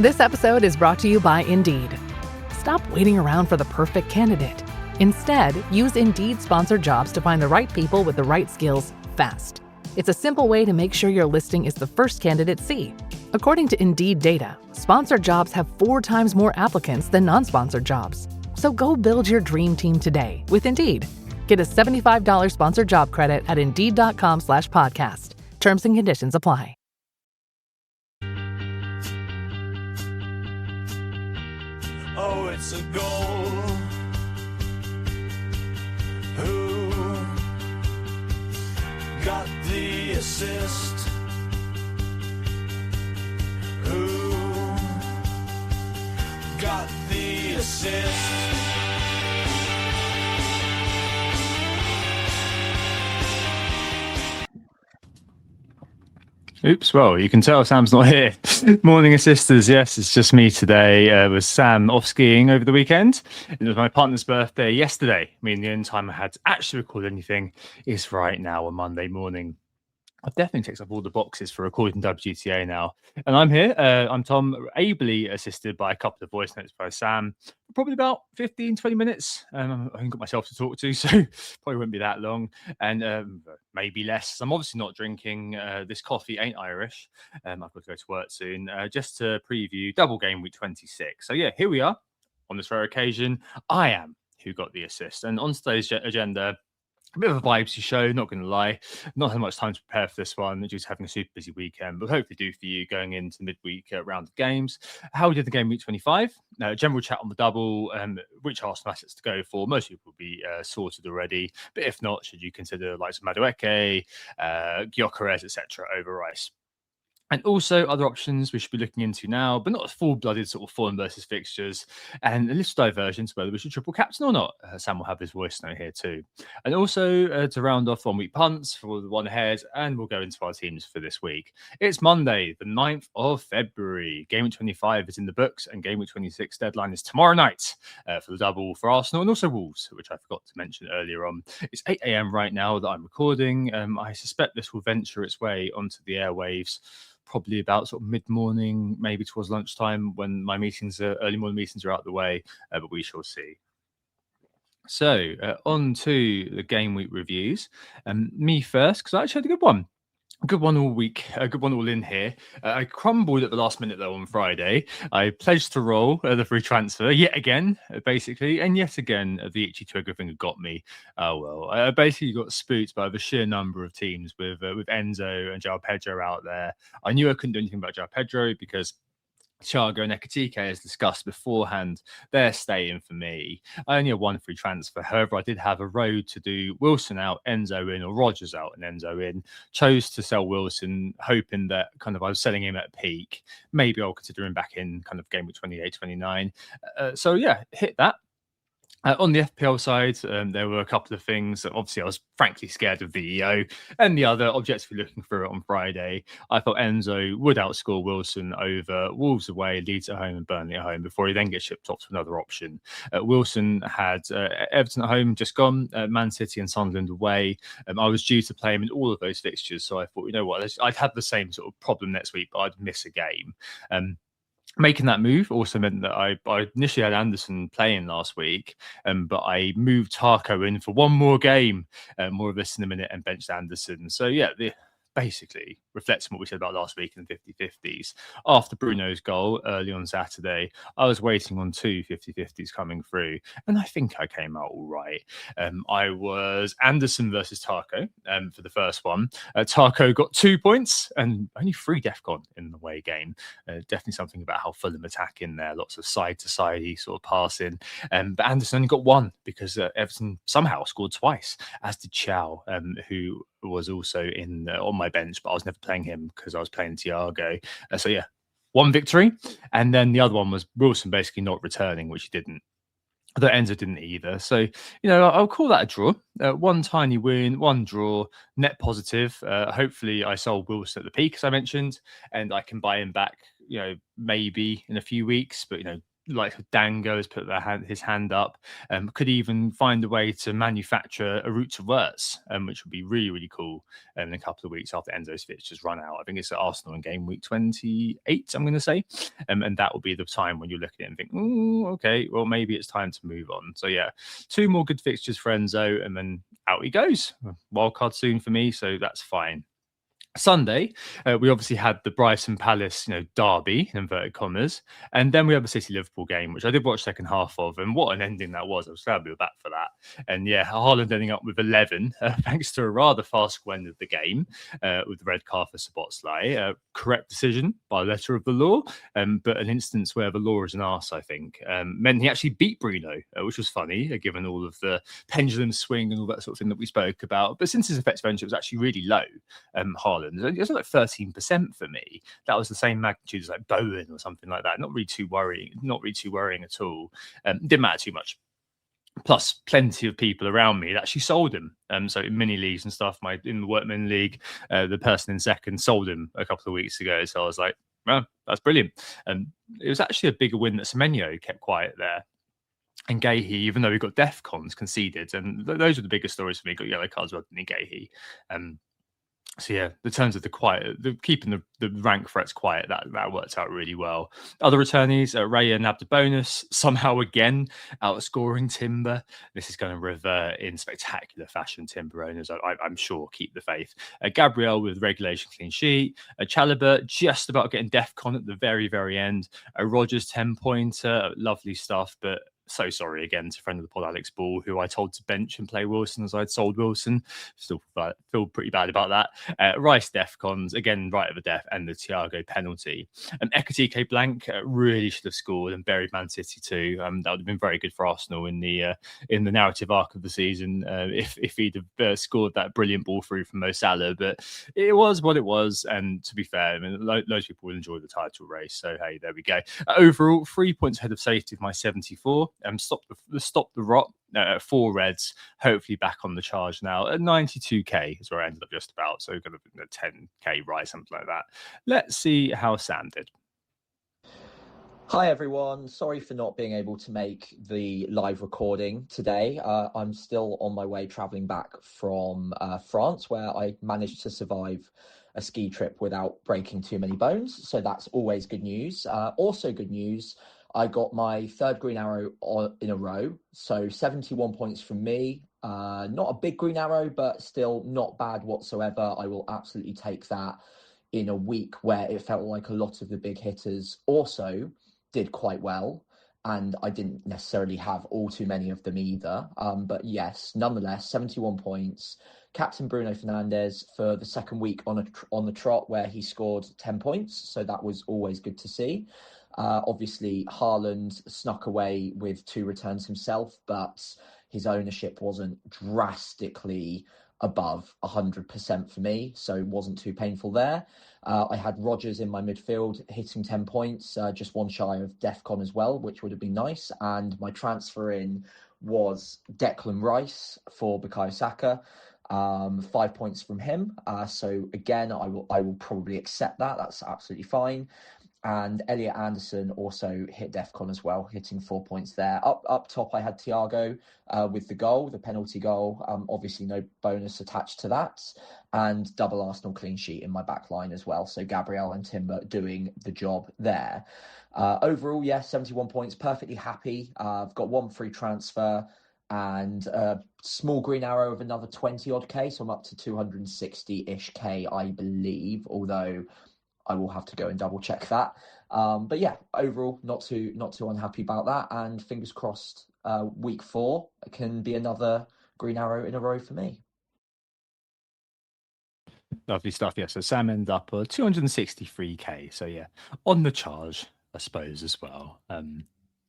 This episode is brought to you by Indeed. Stop waiting around for the perfect candidate. Instead, use Indeed sponsored jobs to find the right people with the right skills fast. It's a simple way to make sure your listing is the first candidates see. According to Indeed data, sponsored jobs have 4 times more applicants than non-sponsored jobs. So go build your dream team today with Indeed. Get a $75 sponsored job credit at Indeed.com/podcast. Terms and conditions apply. Oh, it's a goal. Who got the assist? Who got the assist? Oops, well, you can tell Sam's not here. Morning, assisters. Yes, it's just me today. With Sam off skiing over the weekend. It was my partner's birthday yesterday. I mean, the only time I had to actually record anything is right now on Monday morning. I've definitely ticked off all the boxes for recording WGTA now. And I'm here. I'm Tom, ably assisted by a couple of voice notes by Sam. Probably about 15, 20 minutes. I haven't got myself to talk to, so probably won't be that long. And maybe less. I'm obviously not drinking. This coffee ain't Irish. I've got to go to work soon. Just to preview double game week 26. So yeah, here we are on this rare occasion. I am who got the assist. And on today's agenda, a bit of a vibesy show, not going to lie. Not had much time to prepare for this one, just having a super busy weekend, but hopefully do for you going into the midweek round of games. How we did the game week 25, general chat on the double, which Arsenal assets to go for. Most people will be sorted already, but if not, should you consider like Madueke, Gyökeres, etc. over Rice? And also other options we should be looking into now, but not as full-blooded sort of Fulham versus fixtures, and a little diversion to whether we should triple captain or not. Sam will have his voice note here too. And also to round off 1 week punts for the one ahead, and we'll go into our teams for this week. It's Monday, the 9th of February. Game week 25 is in the books, and game week 26 deadline is tomorrow night for the double for Arsenal and also Wolves, which I forgot to mention earlier on. It's 8 a.m. right now that I'm recording. I suspect this will venture its way onto the airwaves probably about sort of mid-morning, maybe towards lunchtime when my early morning meetings are out of the way, but we shall see. So on to the game week reviews. Me first, because I actually had a good one. A good one all week, a good one all in here. I crumbled at the last minute, though, on Friday. I pledged to roll the free transfer yet again, basically. And yet again, the itchy trigger finger got me. Oh, well, I basically got spooked by the sheer number of teams with Enzo and João Pedro out there. I knew I couldn't do anything about João Pedro because Thiago and Ekatike, as discussed beforehand, they're staying for me. I only had one free transfer. However, I did have a road to do Wilson out, Enzo in, or Rodgers out and Enzo in. Chose to sell Wilson, hoping that kind of I was selling him at peak. Maybe I'll consider him back in kind of game with 28, 29. So yeah, hit that. On the FPL side, there were a couple of things. Obviously, I was frankly scared of VEO, and the other objectively looking through it on Friday, I thought Enzo would outscore Wilson over Wolves away, Leeds at home, and Burnley at home before he then gets shipped off to another option. Wilson had Everton at home just gone, Man City and Sunderland away. I was due to play him in all of those fixtures, so I thought, you know what, I'd have the same sort of problem next week, but I'd miss a game. Making that move also meant that I initially had Anderson playing last week, but I moved Tarko in for one more game, more of this in a minute, and benched Anderson. So yeah, basically reflecting what we said about last week in the 50-50s. After Bruno's goal early on Saturday, I was waiting on 2 50-50s coming through, and I think I came out all right. I was Anderson versus Tarko for the first one. Tarko got 2 points and only 3 DEFCON in the away game. Definitely something about how Fulham attack in there, lots of side-to-side sort of passing. But Anderson only got 1 because Everton somehow scored twice, as did Chow, who was also in on my bench, but I was never playing him because I was playing Thiago. So yeah, 1 victory, and then the other one was Wilson basically not returning, which he didn't. Although Enzo didn't either. So, you know, I'll call that a draw. 1 tiny win, 1 draw, net positive. Hopefully I sold Wilson at the peak, as I mentioned, and I can buy him back, you know, maybe in a few weeks, but, you know, like Dango has put his hand up, could even find a way to manufacture a route to worse, which would be really, really cool in a couple of weeks after Enzo's fixtures run out. I think it's at Arsenal in game week 28, I'm going to say. And that will be the time when you look at it and think, okay, well, maybe it's time to move on. So, yeah, 2 more good fixtures for Enzo, and then out he goes. Wildcard soon for me, so that's fine. Sunday, we obviously had the Brighton Palace, derby, in inverted commas, and then we had the City Liverpool game, which I did watch second half of, and what an ending that was. I was glad we were back for that. And yeah, Haaland ending up with 11, thanks to a rather fast score end of the game with the red card for Szoboszlai. Correct decision by letter of the law, but an instance where the law is an arse, I think, meant he actually beat Bruno, which was funny, given all of the pendulum swing and all that sort of thing that we spoke about. But since his effective ownership was actually really low, Haaland, it was like 13% for me. That was the same magnitude as like Bowen or something like that. Not really too worrying at all. Didn't matter too much. Plus, plenty of people around me that actually sold him. So in mini leagues and stuff, in the Workman League, the person in second sold him a couple of weeks ago. So I was like, well, that's brilliant. It was actually a bigger win that Semenyo kept quiet there. And Gahey, even though he got DEFCONs conceded, and those are the biggest stories for me. Got yellow cards rather than Gahey. So yeah, the terms of keeping the rank threats quiet, that worked out really well. Other returnees, Raya nabbed a bonus, somehow again outscoring Timber. This is going to revert in spectacular fashion. Timber owners, I'm sure, keep the faith. Gabriel with regulation clean sheet. Chalobah just about getting DEFCON at the very, very end. Rogers 10-pointer, lovely stuff, but so sorry again to friend of the pod Alex Ball, who I told to bench and play Wilson as I'd sold Wilson. Still feel pretty bad about that. Rice DEFCONs, again, right of the death, and the Thiago penalty. Ekatike blank really should have scored and buried Man City too. That would have been very good for Arsenal in the narrative arc of the season if he'd have scored that brilliant ball through from Mo Salah. But it was what it was, and to be fair, I mean, loads of people will enjoy the title race. So hey, there we go. Overall, 3 points ahead of safety with my 74. Stop the rot. 4 reds, hopefully back on the charge now. At 92k is where I ended up just about. So kind of a 10k rise, something like that. Let's see how Sam did. Hi everyone, sorry for not being able to make the live recording today. I'm still on my way traveling back from France, where I managed to survive a ski trip without breaking too many bones. So that's always good news. Also good news, I got my 3rd green arrow in a row. So 71 points from me. Not a big green arrow, but still not bad whatsoever. I will absolutely take that in a week where it felt like a lot of the big hitters also did quite well, and I didn't necessarily have all too many of them either. But yes, nonetheless, 71 points. Captain Bruno Fernandes for the 2nd week on the trot, where he scored 10 points. So that was always good to see. Obviously, Haaland snuck away with 2 returns himself, but his ownership wasn't drastically above 100% for me, so it wasn't too painful there. I had Rogers in my midfield hitting 10 points, just one shy of DEFCON as well, which would have been nice. And my transfer in was Declan Rice for Bukayo Saka, 5 points from him. So again, I will probably accept that. That's absolutely fine. And Elliot Anderson also hit DEFCON as well, hitting 4 points there. Up top, I had Thiago with the penalty goal. Obviously, no bonus attached to that. And double Arsenal clean sheet in my back line as well. So Gabriel and Timber doing the job there. Overall, 71 points, perfectly happy. I've got 1 free transfer and a small green arrow of another 20 odd K. So I'm up to 260-ish K, I believe, although I will have to go and double check that. But yeah, overall, not too unhappy about that. And fingers crossed, week 4 can be another green arrow in a row for me. Lovely stuff. Yeah, so Sam ended up 263k. So yeah, on the charge, I suppose, as well.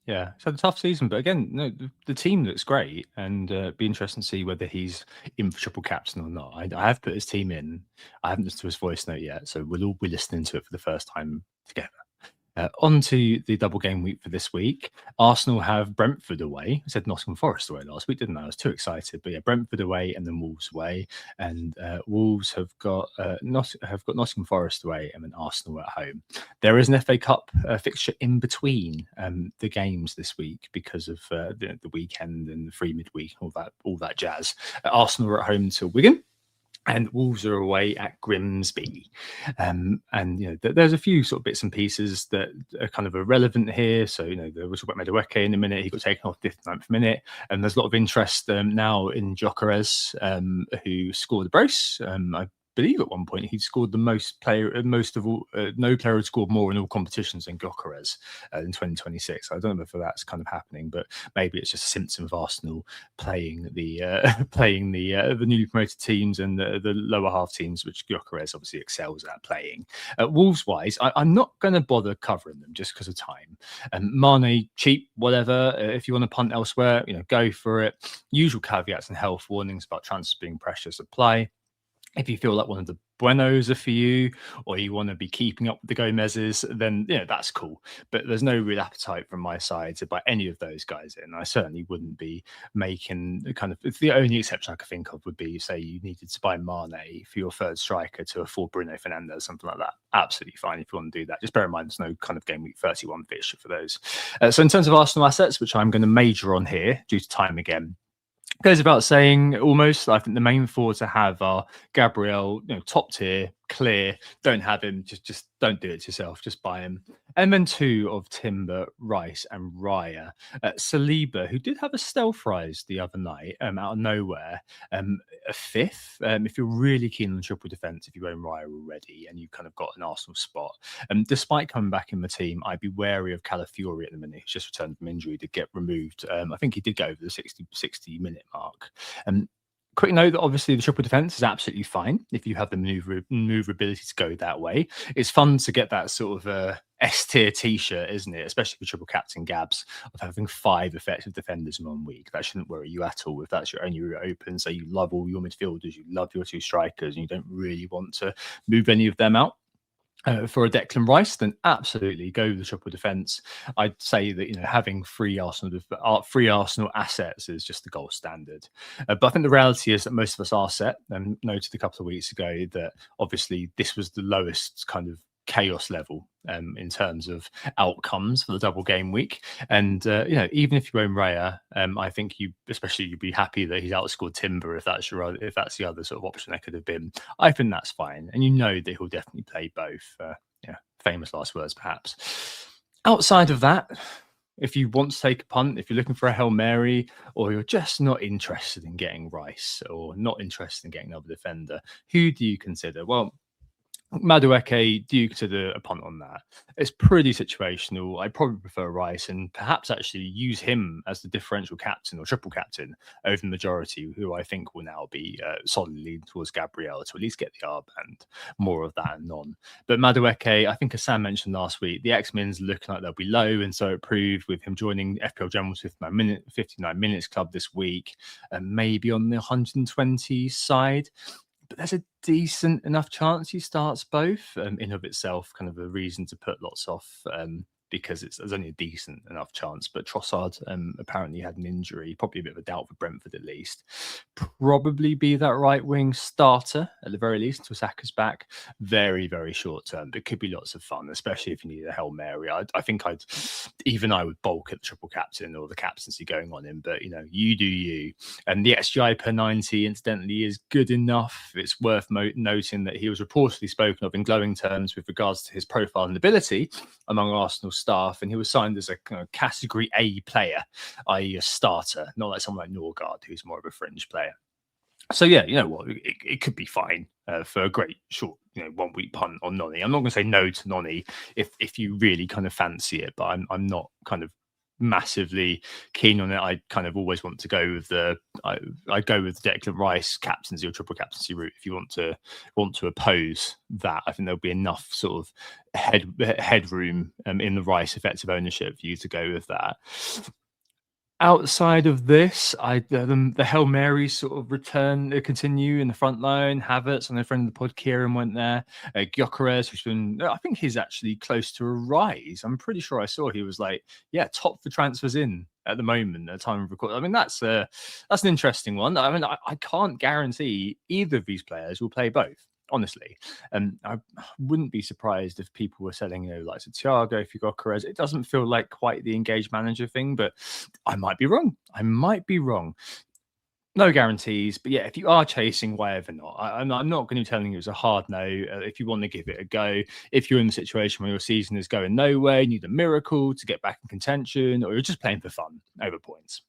Yeah, it's had a tough season, but again, no, the team looks great, and be interesting to see whether he's in for triple captain or not. I have put his team in. I haven't listened to his voice note yet, so we'll all be listening to it for the first time together. On to the double game week for this week. Arsenal have Brentford away. I said Nottingham Forest away last week, didn't I? I was too excited. But yeah, Brentford away and then Wolves away. And Wolves have got Nottingham Forest away and then Arsenal at home. There is an FA Cup fixture in between the games this week because of the weekend and the free midweek, all that jazz. Arsenal are at home to Wigan. And Wolves are away at Grimsby. And, there's a few sort of bits and pieces that are kind of irrelevant here. So, we'll talk about Madueke in a minute. He got taken off 59th minute. And there's a lot of interest now in Gyökeres, who scored a brace. I believe at one point he scored the no player had scored more in all competitions than Gyökeres in 2026. I don't know if that's kind of happening, but maybe it's just a symptom of Arsenal playing the newly promoted teams and the lower half teams, which Gyökeres obviously excels at playing. Wolves wise, I'm not going to bother covering them just because of time. Mane cheap, whatever. If you want to punt elsewhere, go for it. Usual caveats and health warnings about transfers being precious apply. If you feel like one of the Buenos are for you, or you want to be keeping up with the Gomez's, then that's cool. But there's no real appetite from my side to buy any of those guys in. I certainly wouldn't be making it's the only exception I could think of would be, say, you needed to buy Mane for your third striker to afford Bruno Fernandes, something like that. Absolutely fine if you want to do that. Just bear in mind there's no kind of game week 31 fixture for those. So in terms of Arsenal assets, which I'm going to major on here due to time again, goes about saying almost, I think the main four to have are Gabriel, top tier, clear. Don't have him, just don't do it yourself, just buy him. And then two of Timber, Rice, and Raya. Saliba, who did have a stealth rise the other night, out of nowhere. A fifth, if you're really keen on triple defence, if you own Raya already and you've kind of got an Arsenal spot. Despite coming back in the team, I'd be wary of Calafiori at the minute. He's just returned from injury to get removed. I think he did go over the 60 minute mark. Quick note that obviously the triple defense is absolutely fine if you have the maneuverability to go that way. It's fun to get that sort of S tier t-shirt, isn't it? Especially for triple captain Gabs, of having 5 effective defenders in 1 week. That shouldn't worry you at all if that's your only route open. So you love all your midfielders, you love your 2 strikers, and you don't really want to move any of them out. For a Declan Rice, then absolutely go with the triple defence. I'd say that having free Arsenal assets is just the gold standard. But I think the reality is that most of us are set. And noted a couple of weeks ago that obviously this was the lowest kind of chaos level in terms of outcomes for the double game week. And even if you own Raya, I think you'd be happy that he's outscored Timber if that's the other sort of option that could have been. I think that's fine, and that he'll definitely play both. Famous last words perhaps. Outside of that, if you want to take a punt, if you're looking for a Hail Mary, or you're just not interested in getting Rice or not interested in getting another defender, who do you consider? Well, Madueke, do you consider a punt on that? It's pretty situational. I probably prefer Rice and perhaps actually use him as the differential captain or triple captain over the majority, who I think will now be solidly leaning towards Gabriel to at least get the arband. More of that and none. But Madueke, I think as Sam mentioned last week, the X-Men's looking like they'll be low, and so it proved with him joining FPL General's 59 minutes club this week, and maybe on the 120 side. But there's a decent enough chance he starts both, in of itself, kind of a reason to put lots off, because there's only a decent enough chance. But Trossard apparently had an injury, probably a bit of a doubt for Brentford at least. Probably be that right wing starter at the very least until Saka's back. Very, very short term, but could be lots of fun, especially if you need a Hail Mary. I think I would bulk at the triple captain or the captaincy going on him, but you do you. And the XGI per 90 incidentally is good enough. It's worth noting that he was reportedly spoken of in glowing terms with regards to his profile and ability among Arsenal staff, and he was signed as a kind of category A player, i.e. a starter, not like someone like Norgard, who's more of a fringe player. So yeah, you know what, it could be fine for a great short 1 week punt on Noni. I'm not going to say no to Noni if you really kind of fancy it, but I'm not kind of massively keen on it. I kind of always want to go with I go with Declan Rice captaincy or triple captaincy route. If you want to oppose that, I think there'll be enough sort of headroom in the Rice effective ownership for you to go with that. Outside of this, the Hail Mary sort of continue in the front line. Havertz and a friend of the pod, Kieran, went there. Gyökeres, who's been, I think he's actually close to a rise. I'm pretty sure I saw he was like, top for transfers in at the moment at the time of recording. I mean, that's an interesting one. I mean, I can't guarantee either of these players will play both. Honestly, I wouldn't be surprised if people were selling, like Thiago, if you got Correz. It doesn't feel like quite the engaged manager thing, but I might be wrong. No guarantees, but if you are chasing, whatever not, I'm not going to be telling you it's a hard no. If you want to give it a go, if you're in the situation where your season is going nowhere, you need a miracle to get back in contention, or you're just playing for fun over points.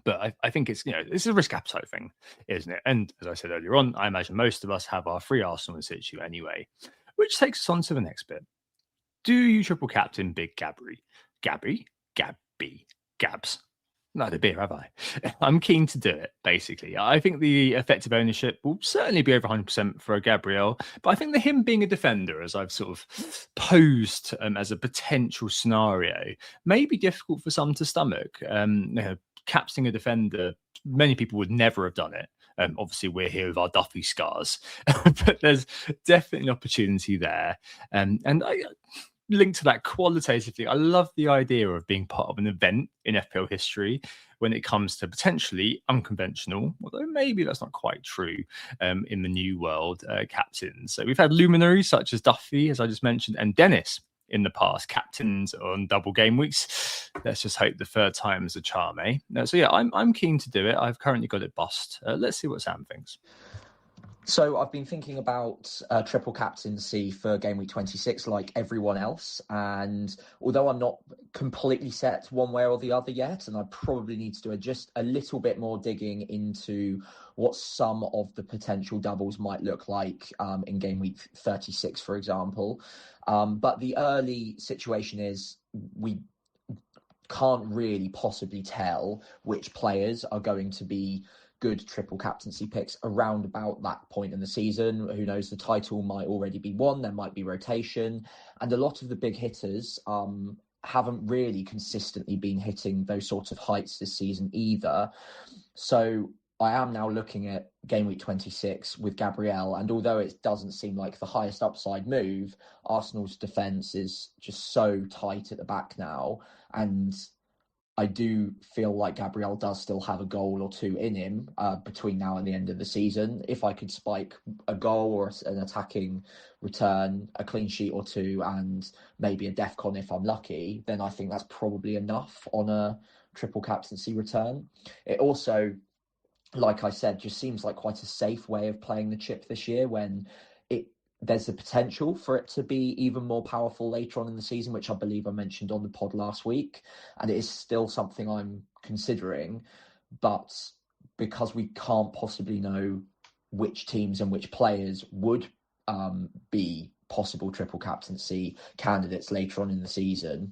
But I think it's it's a risk appetite thing, isn't it? And as I said earlier on, I imagine most of us have our free Arsenal in situ anyway, which takes us on to the next bit. Do you triple captain Big Gabby? Gabs? Not a beer, have I? I'm keen to do it, basically. I think the effective ownership will certainly be over 100% for a Gabriel, but I think him being a defender, as I've sort of posed as a potential scenario, may be difficult for some to stomach. Captaining a defender, many people would never have done it. Obviously, we're here with our Duffy scars, but there's definitely an opportunity there. And I link to that qualitatively. I love the idea of being part of an event in FPL history when it comes to potentially unconventional, although maybe that's not quite true in the new world, captains. So we've had luminaries such as Duffy, as I just mentioned, and Dennis in the past, captains on double game weeks. Let's just hope the third time is a charm, eh? So I'm keen to do it. I've currently got it bust. Let's see what Sam thinks. So I've been thinking about triple captaincy for game week 26 like everyone else. And although I'm not completely set one way or the other yet, and I probably need to do just a little bit more digging into what some of the potential doubles might look like in game week 36, for example. But the early situation is we can't really possibly tell which players are going to be good triple captaincy picks around about that point in the season. Who knows, the title might already be won, there might be rotation, and a lot of the big hitters haven't really consistently been hitting those sorts of heights this season either. So I am now looking at game week 26 with Gabriel, and although it doesn't seem like the highest upside move, Arsenal's defence is just so tight at the back now, and I do feel like Gabriel does still have a goal or two in him between now and the end of the season. If I could spike a goal or an attacking return, a clean sheet or two, and maybe a DEFCON if I'm lucky, then I think that's probably enough on a triple captaincy return. It also, like I said, just seems like quite a safe way of playing the chip this year when there's the potential for it to be even more powerful later on in the season, which I believe I mentioned on the pod last week. And it is still something I'm considering. But because we can't possibly know which teams and which players would be possible triple captaincy candidates later on in the season,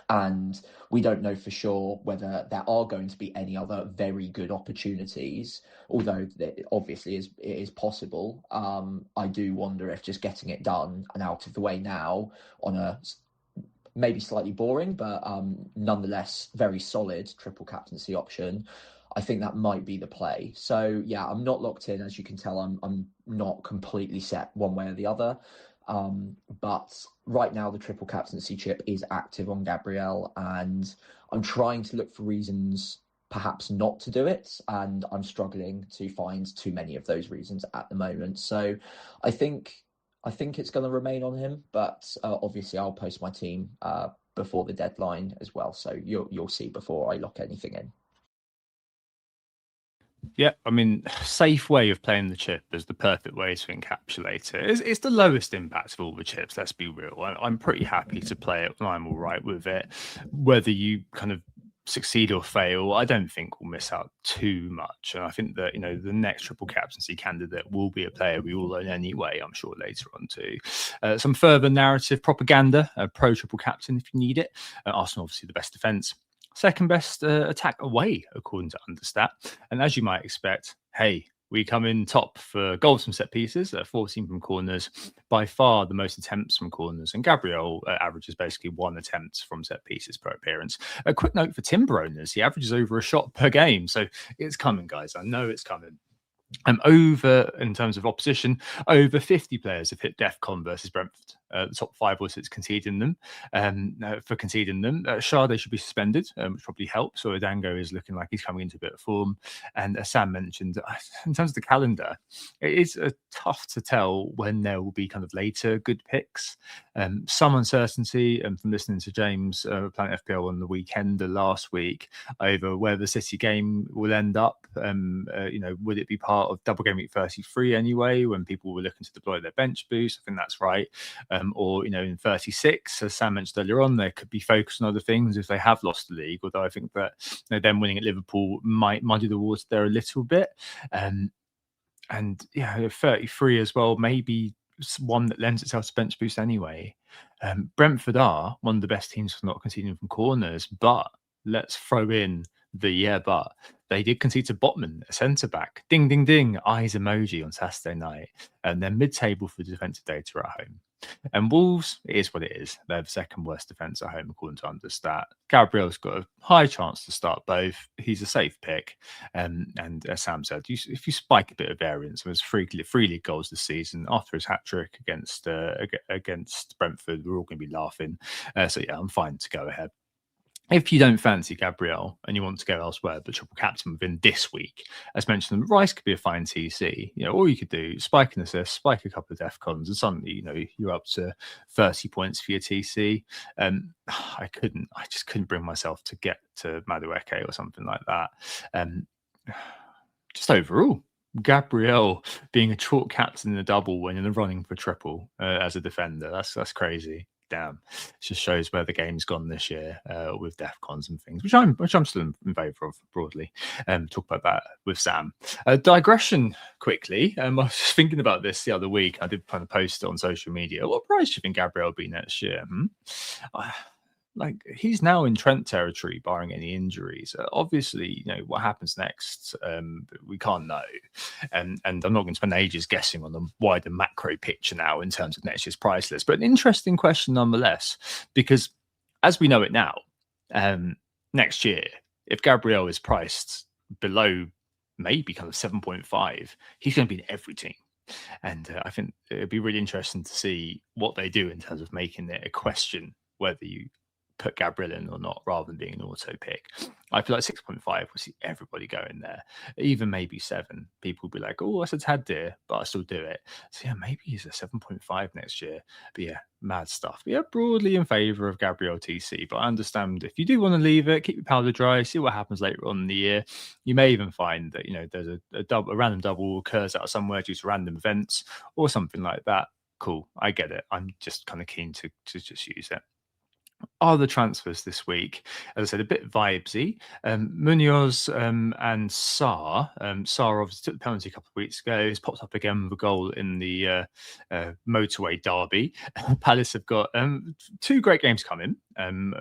and we don't know for sure whether there are going to be any other very good opportunities, although it obviously it is possible. I do wonder if just getting it done and out of the way now on a maybe slightly boring, but nonetheless very solid triple captaincy option, I think that might be the play. So I'm not locked in. As you can tell, I'm not completely set one way or the other. But right now the triple captaincy chip is active on Gabriel, and I'm trying to look for reasons perhaps not to do it, and I'm struggling to find too many of those reasons at the moment. So I think it's going to remain on him, but obviously I'll post my team before the deadline as well, so you'll see before I lock anything in. Yeah, I mean, safe way of playing the chip is the perfect way to encapsulate it. It's the lowest impact of all the chips, let's be real. I'm pretty happy to play it, and I'm all right with it. Whether you kind of succeed or fail, I don't think we'll miss out too much. And I think that, the next triple captaincy candidate will be a player we all own anyway, I'm sure later on too. Some further narrative propaganda, pro triple captain if you need it. Arsenal, obviously, the best defence. Second best attack away, according to Understat. And as you might expect, hey, We come in top for goals from set pieces, 14 from corners, by far the most attempts from corners. And Gabriel averages basically 1 attempt from set pieces per appearance. A quick note for Timber owners, he averages over a shot per game. So it's coming, guys. I know it's coming. Over in terms of opposition, over 50 players have hit DEFCON versus Brentford. The top 5 or 6 conceding them. For conceding them, Sade should be suspended, which probably helps. So Odango is looking like he's coming into a bit of form. And as Sam mentioned, in terms of the calendar, it is tough to tell when there will be kind of later good picks. Some uncertainty, and from listening to James Planet FPL on the weekend last week over where the City game will end up. Would it be part of double game week 33 anyway, when people were looking to deploy their bench boost? I think that's right. Or in 36, as Sam mentioned earlier on, they could be focused on other things if they have lost the league. Although I think that them winning at Liverpool might muddy the waters there a little bit. And 33 as well, maybe one that lends itself to bench boost anyway. Brentford are one of the best teams for not conceding from corners, but let's throw in but they did concede to Botman, a centre back. Ding, ding, ding, eyes emoji on Saturday night. And they're mid-table for defensive data at home. And Wolves, it is what it is. They're the second worst defence at home, according to Understat. Gabriel's got a high chance to start both. He's a safe pick. And as Sam said, if you spike a bit of variance, there was 3 league goals this season after his hat-trick against Brentford. We're all going to be laughing. I'm fine to go ahead. If you don't fancy Gabriel and you want to go elsewhere, but triple captain within this week, as mentioned, Rice could be a fine TC. All you could do, spike an assist, spike a couple of DEFCONs, and suddenly, you're up to 30 points for your TC. I just couldn't bring myself to get to Madueke or something like that. Just overall, Gabriel being a chalk captain in a double when in the running for triple as a defender, that's crazy. Damn, it just shows where the game's gone this year with DEFCONs and things, which I'm still in favour of broadly. Talk about that with Sam. Digression quickly. I was just thinking about this the other week. I did kind of post it on social media. What price do you think Gabriel will be next year? He's now in Trent territory, barring any injuries. Obviously, what happens next, we can't know. And I'm not going to spend ages guessing on the wider macro picture now in terms of next year's price list. But an interesting question nonetheless, because as we know it now, next year, if Gabriel is priced below maybe kind of 7.5, he's going to be in every team. And I think it'd be really interesting to see what they do in terms of making it a question whether you put Gabriel in or not, rather than being an auto pick. I feel like 6.5 will see everybody going there. Even maybe 7. People will be like, oh, that's a tad dear, but I still do it. So maybe he's a 7.5 next year. But mad stuff. But broadly in favour of Gabriel TC. But I understand if you do want to leave it, keep your powder dry, see what happens later on in the year. You may even find that, there's a random double occurs out of somewhere due to random events or something like that. Cool, I get it. I'm just kind of keen to just use it. Other transfers this week, as I said, a bit vibesy. Munoz and Sarr. Sarr obviously took the penalty a couple of weeks ago. He's popped up again with a goal in the motorway derby. Palace have got 2 great games coming. And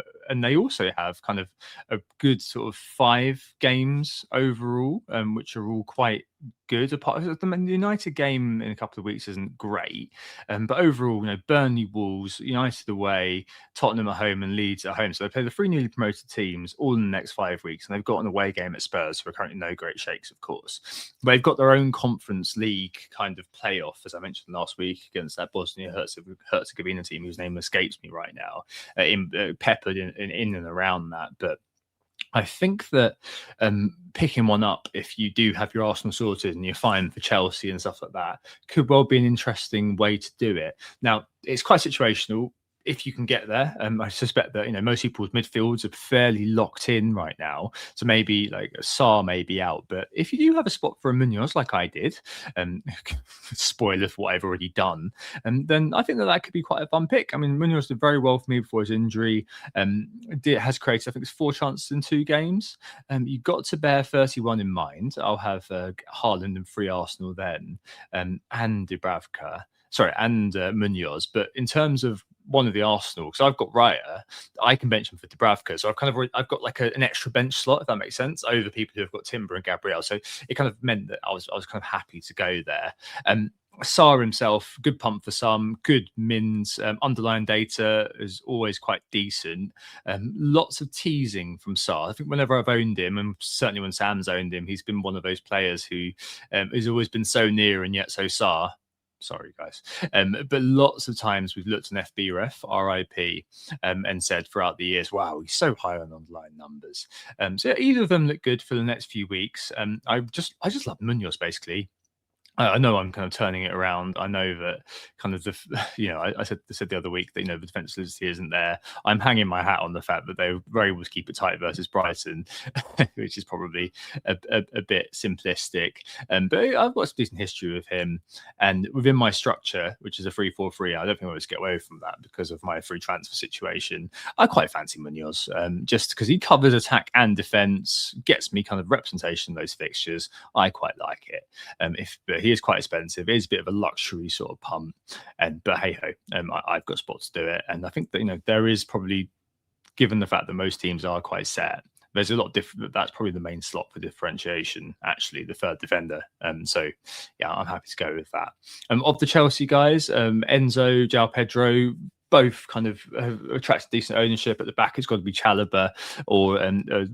they also have kind of a good sort of 5 games overall, which are all quite good. Apart from the United game in a couple of weeks isn't great, but overall, Burnley, Wolves, United away, Tottenham at home, and Leeds at home. So they play the 3 newly promoted teams all in the next 5 weeks, and they've got an away game at Spurs, who are currently no great shakes, of course. But they've got their own Conference League kind of playoff, as I mentioned last week, against that Bosnia-Herzegovina team whose name escapes me right now, peppered in and around that. But I think that picking one up, if you do have your Arsenal sorted and you're fine for Chelsea and stuff like that, could well be an interesting way to do it. Now, it's quite situational. If you can get there, I suspect that most people's midfields are fairly locked in right now. So maybe like Sarr may be out, but if you do have a spot for a Munoz, like I did, spoiler for what I've already done, then I think that could be quite a fun pick. I mean, Munoz did very well for me before his injury. Has created, I think, it's 4 chances in 2 games. You've got to bear 31 in mind. I'll have Haaland and 3 Arsenal then, and Dubravka. Munoz. But in terms of one of the Arsenal, because I've got Raya, I can bench him for Dubravka, so I've got like an extra bench slot, if that makes sense, over people who have got Timber and Gabriel. So it kind of meant that I was kind of happy to go there. Sarr himself, good pump for some, good mins. Underlying data is always quite decent. Lots of teasing from Sarr. I think whenever I've owned him, and certainly when Sam's owned him, he's been one of those players who has always been so near and yet so Sarr. Sorry, guys. But lots of times we've looked on FBref, RIP, and said throughout the years, wow, he's so high on underlying numbers. So either of them look good for the next few weeks. I just love Munoz, basically. I know I'm kind of turning it around. I know that kind of I said the other week that the defensive solidity isn't there. I'm hanging my hat on the fact that they were able to keep it tight versus Brighton, which is probably a bit simplistic. But I've got a decent history with him, and within my structure, which is a 3-4-3, I don't think I want to get away from that because of my free transfer situation. I quite fancy Munoz, just because he covers attack and defense, gets me kind of representation in those fixtures. I quite like it. But he is quite expensive. It is a bit of a luxury sort of pump, but hey ho, I've got spots to do it, and I think that there is probably, given the fact that most teams are quite set, there's a lot different. That's probably the main slot for differentiation, actually, the third defender. So yeah, I'm happy to go with that. Of the Chelsea guys, Enzo, João Pedro, both kind of attract decent ownership. At the back, it's got to be Chalobah or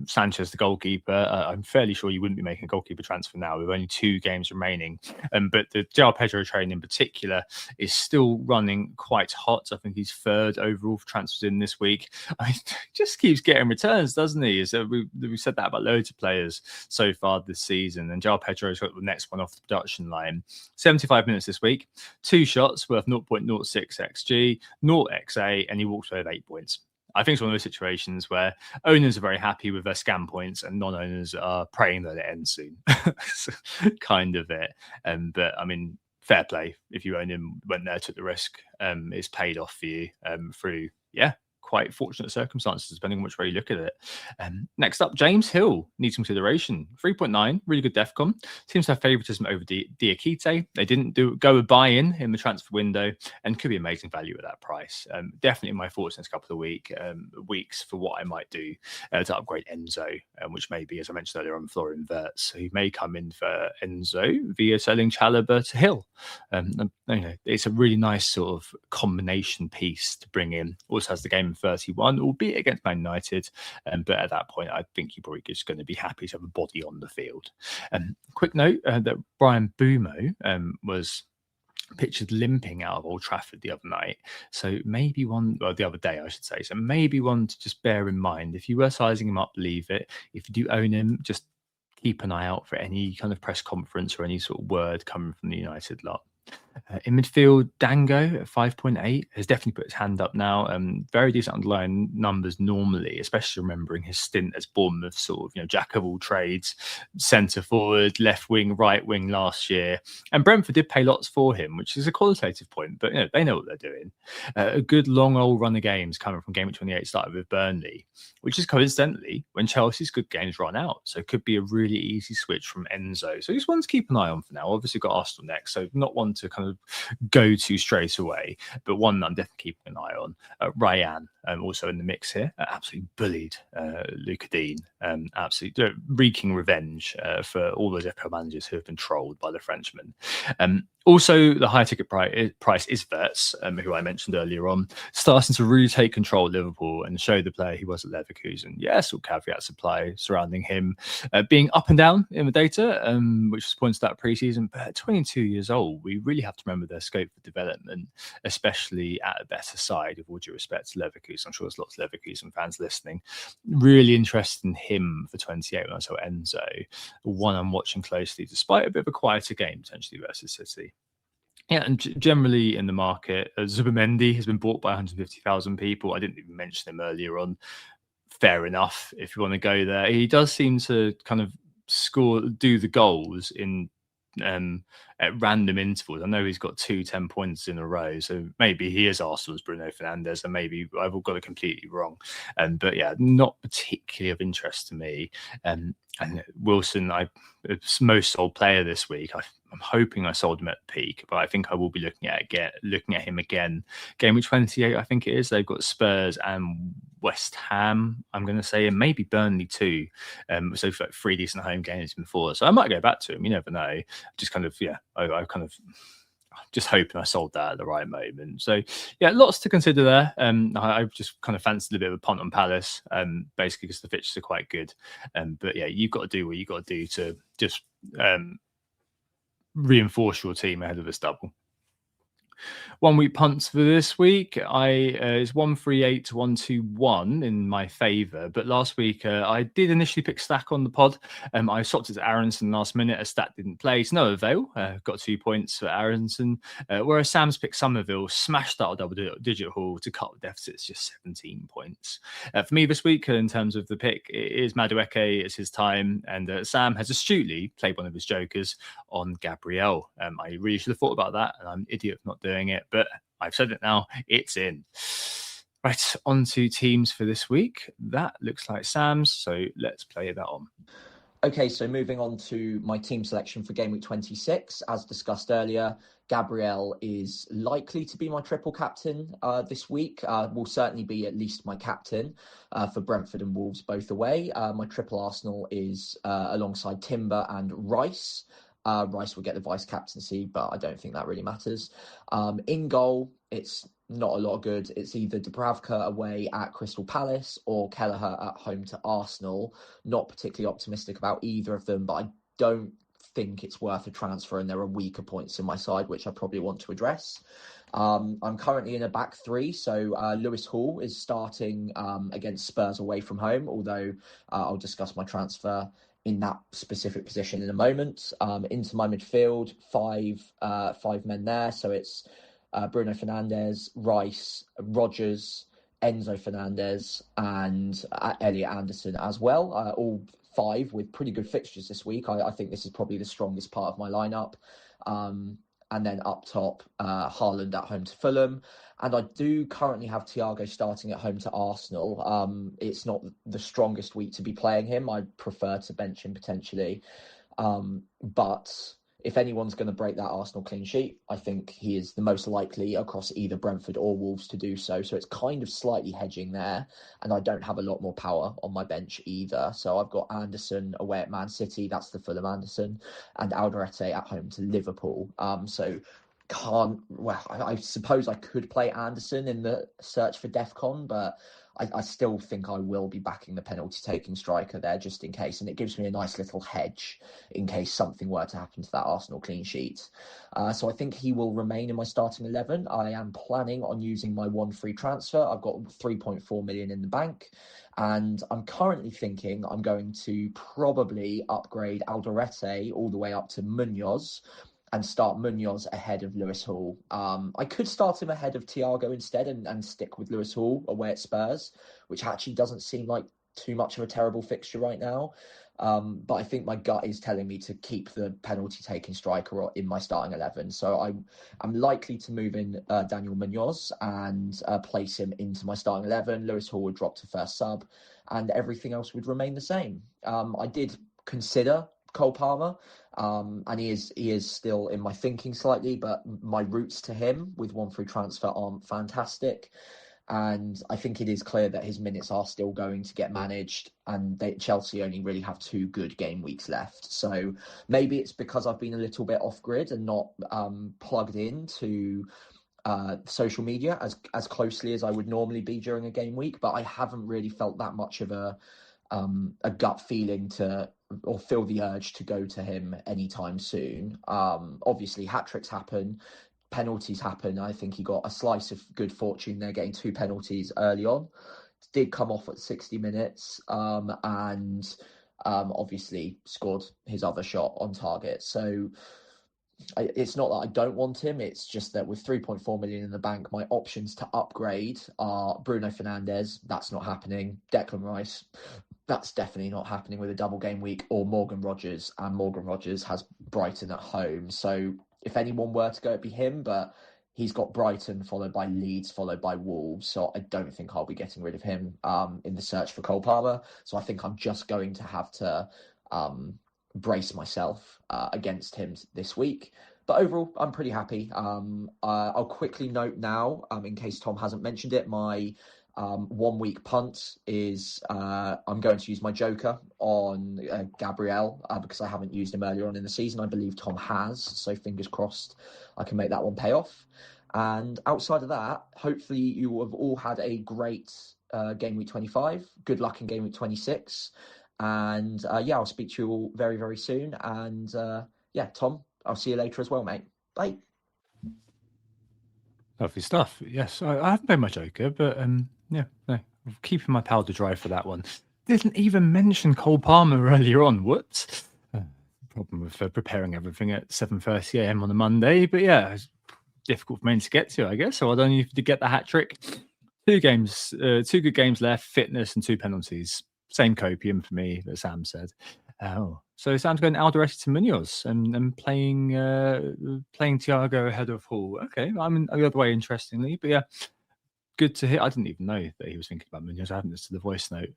Sanchez, the goalkeeper. I'm fairly sure you wouldn't be making a goalkeeper transfer now with only 2 games remaining. But the João Pedro train in particular is still running quite hot. I think he's 3rd overall for transfers in this week. He just keeps getting returns, doesn't he? So we've said that about loads of players so far this season. And João Pedro's got the next one off the production line. 75 minutes this week, 2 shots worth 0.06 XG, 0 XA, and he walks away with 8 points. I think it's one of those situations where owners are very happy with their scam points and non-owners are praying that it ends soon. Kind of it. But I mean, fair play. If you own him, went there, took the risk, it's paid off for you through, quite fortunate circumstances, depending on which way you look at it. Next up, James Hill needs consideration. 3.9, really good defcon. Seems to have favouritism over Diakite. They didn't go a buy-in in the transfer window and could be amazing value at that price. Definitely in my thoughts next couple of weeks for what I might do to upgrade Enzo, which may be, as I mentioned earlier, on Florian Wirtz. So he may come in for Enzo via selling Chalobah to Hill. It's a really nice sort of combination piece to bring in. Also has the game in 31, albeit against Man United. But at that point, I think you're probably just going to be happy to have a body on the field. Quick note that Brian Bumo was pictured limping out of Old Trafford the other night. So maybe the other day, I should say. So maybe one to just bear in mind. If you were sizing him up, leave it. If you do own him, just keep an eye out for any kind of press conference or any sort of word coming from the United lot. In midfield, Dango at 5.8 has definitely put his hand up now. Very decent underlying numbers normally, especially remembering his stint as Bournemouth sort of, jack of all trades, centre forward, left wing, right wing last year. And Brentford did pay lots for him, which is a qualitative point, but they know what they're doing. A good long old run of games coming from game 28 started with Burnley, which is coincidentally when Chelsea's good games run out. So it could be a really easy switch from Enzo. So just one to keep an eye on for now. Obviously got Arsenal next, so not one to kind of go to straight away, but one that I'm definitely keeping an eye on. Ryan, also in the mix here, absolutely bullied Luca Dean, absolutely wreaking revenge for all those FPL managers who have been trolled by the Frenchman. Also, the high ticket price is Wirtz, who I mentioned earlier on, starting to really take control of Liverpool and show the player he was at Leverkusen. Yes, all caveats apply surrounding him being up and down in the data, which was pointed out pre-season. But at 22 years old, we really have to remember their scope for development, especially at a better side, with all due respect to Leverkusen. I'm sure there's lots of Leverkusen fans listening. Really interested in him for 28 when I saw Enzo. One I'm watching closely, despite a bit of a quieter game potentially versus City. Yeah, and generally in the market, Zubimendi has been bought by 150,000 people. I didn't even mention him earlier on. Fair enough if you want to go there. He does seem to kind of do the goals in at random intervals. I know he's got 10 points in a row, so maybe he is Arsenal's Bruno Fernandes, and maybe I've got it completely wrong. But yeah, not particularly of interest to me. And Wilson, most sold player this week. hoping I sold him at the peak, but I think I will be looking at him again. Game week 28, I think it is. They've got Spurs and West Ham, I'm going to say, and maybe Burnley too. So for like 3 decent home games before, so I might go back to him. You never know. Just kind of I kind of just hoping I sold that at the right moment. So yeah, lots to consider there. I just kind of fancied a bit of a punt on Palace, basically because the fixtures are quite good. But yeah, you've got to do what you got to do to just reinforce your team ahead of this double. 1 week punts for this week. It's 138 to 121 in my favour. But last week I did initially pick Stack on the pod. I swapped it to Aronson last minute as Stack didn't play. It's no avail. Got 2 points for Aronson. Whereas Sam's picked Somerville, smashed out a double-digit haul to cut the deficits just 17 points. For me this week, in terms of the pick, it is Madueke. It's his time. And Sam has astutely played one of his jokers on Gabriel. I really should have thought about that, and I'm an idiot for not doing it. But I've said it now, it's in. Right, on to teams for this week. That looks like Sam's, so let's play that on. Okay, so moving on to my team selection for game week 26. As discussed earlier, Gabriel is likely to be my triple captain this week. Will certainly be at least my captain for Brentford and Wolves both away. My triple Arsenal is alongside Timber and Rice. Rice will get the vice captaincy, but I don't think that really matters. In goal, it's not a lot of good. It's either Dubravka away at Crystal Palace or Kelleher at home to Arsenal. Not particularly optimistic about either of them, but I don't think it's worth a transfer, and there are weaker points in my side, which I probably want to address. I'm currently in a back three, so Lewis Hall is starting against Spurs away from home, although I'll discuss my transfer in that specific position in a moment. Into my midfield, five men there. So it's Bruno Fernandes, Rice, Rodgers, Enzo Fernandez, and Elliot Anderson as well. All 5 with pretty good fixtures this week. I think this is probably the strongest part of my lineup. And then up top, Haaland at home to Fulham. And I do currently have Thiago starting at home to Arsenal. It's not the strongest week to be playing him. I'd prefer to bench him potentially. But if anyone's going to break that Arsenal clean sheet, I think he is the most likely across either Brentford or Wolves to do so. So it's kind of slightly hedging there. And I don't have a lot more power on my bench either. So I've got Anderson away at Man City. That's the Fulham Anderson. And Alderete at home to Liverpool. I suppose I could play Anderson in the search for DEFCON, but I still think I will be backing the penalty-taking striker there just in case, and it gives me a nice little hedge in case something were to happen to that Arsenal clean sheet. So I think he will remain in my starting 11. I am planning on using my one free transfer. I've got 3.4 million in the bank, and I'm currently thinking I'm going to probably upgrade Alderete all the way up to Munoz, and start Munoz ahead of Lewis Hall. I could start him ahead of Thiago instead and stick with Lewis Hall away at Spurs, which actually doesn't seem like too much of a terrible fixture right now. But I think my gut is telling me to keep the penalty-taking striker in my starting 11. So I'm likely to move in Daniel Munoz and place him into my starting 11. Lewis Hall would drop to first sub, and everything else would remain the same. I did consider Cole Palmer, and he is still in my thinking slightly, but my routes to him with one free transfer aren't fantastic, and I think it is clear that his minutes are still going to get managed, and Chelsea only really have 2 good game weeks left. So maybe it's because I've been a little bit off grid and not plugged into social media as closely as I would normally be during a game week, but I haven't really felt that much of a gut feeling or feel the urge to go to him anytime soon. Obviously, hat-tricks happen, penalties happen. I think he got a slice of good fortune there, getting 2 penalties early on. Did come off at 60 minutes and obviously scored his other shot on target. So it's not that I don't want him. It's just that with 3.4 million in the bank, my options to upgrade are Bruno Fernandes. That's not happening. Declan Rice. That's definitely not happening with a double game week, or Morgan Rodgers, and Morgan Rodgers has Brighton at home. So if anyone were to go, it'd be him, but he's got Brighton followed by Leeds, followed by Wolves. So I don't think I'll be getting rid of him in the search for Cole Palmer. So I think I'm just going to have to brace myself against him this week. But overall, I'm pretty happy. I'll quickly note now, in case Tom hasn't mentioned it, my 1 week punt is I'm going to use my joker on Gabriel because I haven't used him earlier on in the season. I believe Tom has, so fingers crossed I can make that one pay off. And outside of that, hopefully you have all had a great game week 25. Good luck in game week 26. And I'll speak to you all very, very soon. And Tom, I'll see you later as well, mate. Bye. Lovely stuff. Yes, I haven't played my joker, but I'm keeping my powder dry for that one. Didn't even mention Cole Palmer earlier on. What? Problem with preparing everything at 7:30 a.m. on a Monday, but it's difficult for me to get to, I guess. So I don't need to get the hat trick. 2 good games left, fitness and 2 penalties. Same copium for me that Sam said. So Sam's going Alderete to Munoz and playing Thiago ahead of Hall. Okay, I'm the other way, interestingly, but good to hear. I didn't even know that he was thinking about Munoz. I haven't listened to the voice note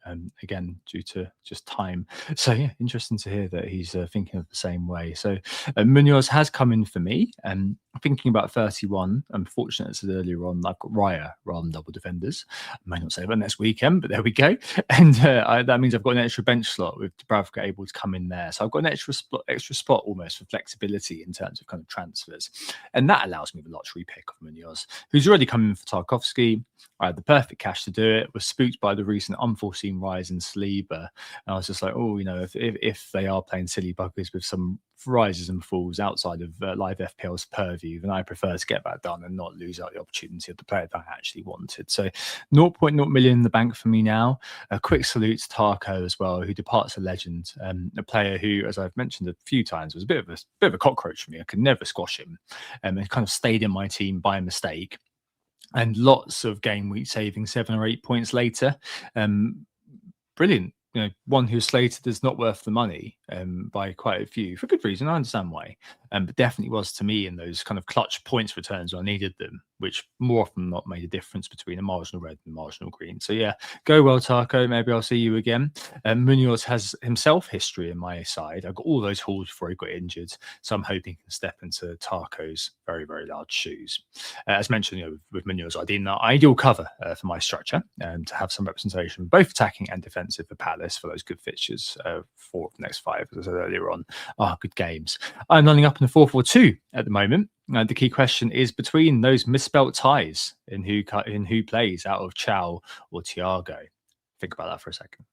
again due to just time. So interesting to hear that he's thinking of the same way. So Munoz has come in for me. I'm thinking about 31. I'm fortunate it's earlier on. I've got Raya rather than double defenders. I may not say about next weekend, but there we go. And that means I've got an extra bench slot with Dubravka able to come in there. So I've got an extra spot almost for flexibility in terms of kind of transfers. And that allows me the lottery pick of Munoz, who's already come in for Tarkovsky. I had the perfect cash to do it. Was spooked by the recent unforeseen rise in Saliba, and I was just like, if they are playing silly buggers with some rises and falls outside of live FPL's purview, then I prefer to get that done and not lose out the opportunity of the player that I actually wanted. So 0.0 million in the bank for me now. A quick salute to Tarko as well, who departs a legend, a player who, as I've mentioned a few times, was a bit of a cockroach for me. I could never squash him, and kind of stayed in my team by mistake. And lots of game week saving 7 or 8 points later. Brilliant. One who's slated as not worth the money by quite a few, for good reason. I understand why. But definitely was to me in those kind of clutch points returns when I needed them, which more often than not made a difference between a marginal red and a marginal green. So go well, Tarko. Maybe I'll see you again. Munoz has himself history in my side. I got all those hauls before he got injured. So I'm hoping he can step into Tarko's very, very large shoes. As mentioned, with Munoz, I did an ideal cover for my structure to have some representation, both attacking and defensive for Palace for those good fixtures. 4 of the next 5, as I said earlier on, are good games. I'm lining up in a 4-4-2 at the moment. The key question is between those misspelt ties in who plays out of Chow or Thiago. Think about that for a second.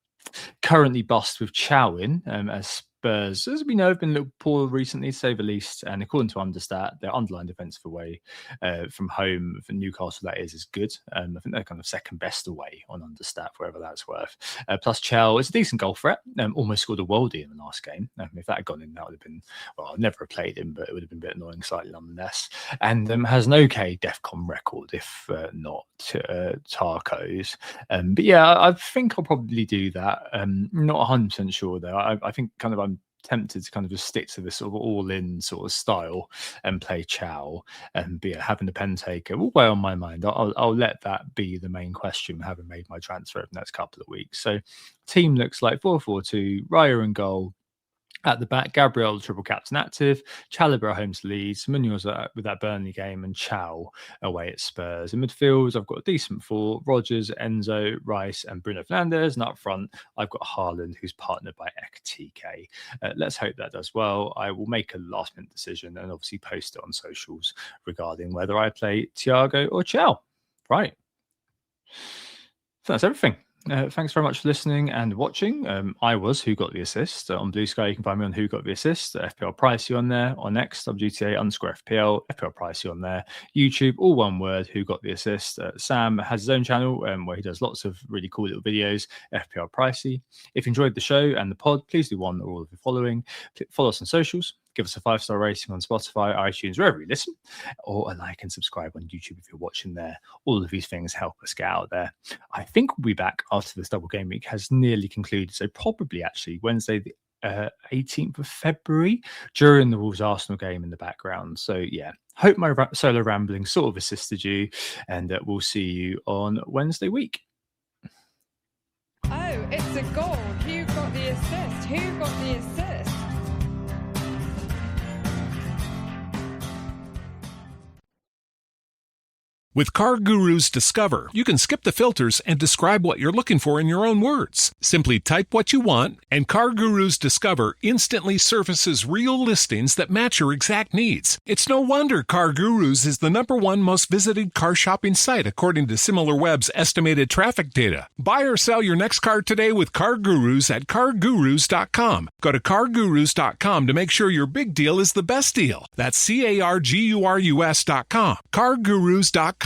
Currently bust with Chow in as Spurs, as we know, have been a little poor recently, to say the least. And according to Understat, their underlying defensive away from home for Newcastle, that is good. I think they're kind of second best away on Understat, wherever that's worth. Plus, Chell is a decent goal threat. Almost scored a worldie in the last game. If that had gone in, that would have been, well, I'd never have played him, but it would have been a bit annoying, slightly nonetheless. And has an okay DEFCON record, if not Tarko's. But I think I'll probably do that. Not 100% sure, though. I think kind of I'm tempted to kind of just stick to this sort of all-in sort of style and play Chow, and having the pen taker all way on my mind. I'll let that be the main question, having made my transfer over the next couple of weeks. So team looks like 4-4-2, Raya and goal. At the back, Gabriel, the triple captain active, Chalobah home to Leeds, Munoz with that Burnley game, and Chow away at Spurs. In midfield, I've got a decent 4, Rodgers, Enzo, Rice, and Bruno Fernandes. And up front, I've got Haaland, who's partnered by Ekatike. Let's hope that does well. I will make a last-minute decision and obviously post it on socials regarding whether I play Thiago or Chow. Right. So that's everything. Thanks very much for listening and watching. I was Who Got the Assist on Blue Sky. You can find me on Who Got the Assist, FPL Pricey on there, on X, WTA_FPL, FPL Pricey on there, YouTube, all one word, Who Got the Assist. Sam has his own channel where he does lots of really cool little videos, FPL Pricey. If you enjoyed the show and the pod, please do one or all of the following. Follow us on socials. Give us a 5-star rating on Spotify, iTunes, wherever you listen, or a like and subscribe on YouTube if you're watching there. All of these things help us get out there. I think we'll be back after this double game week has nearly concluded. So probably actually Wednesday, the 18th of February, during the Wolves-Arsenal game in the background. So hope my solo rambling sort of assisted you, and we'll see you on Wednesday week. Oh, it's a goal. Who got the assist? Who got the assist? With Car Gurus Discover, you can skip the filters and describe what you're looking for in your own words. Simply type what you want, and Car Gurus Discover instantly surfaces real listings that match your exact needs. It's no wonder Car Gurus is the #1 most visited car shopping site according to SimilarWeb's estimated traffic data. Buy or sell your next car today with Car Gurus at cargurus.com. Go to cargurus.com to make sure your big deal is the best deal. That's CARGURUS.com. cargurus.com.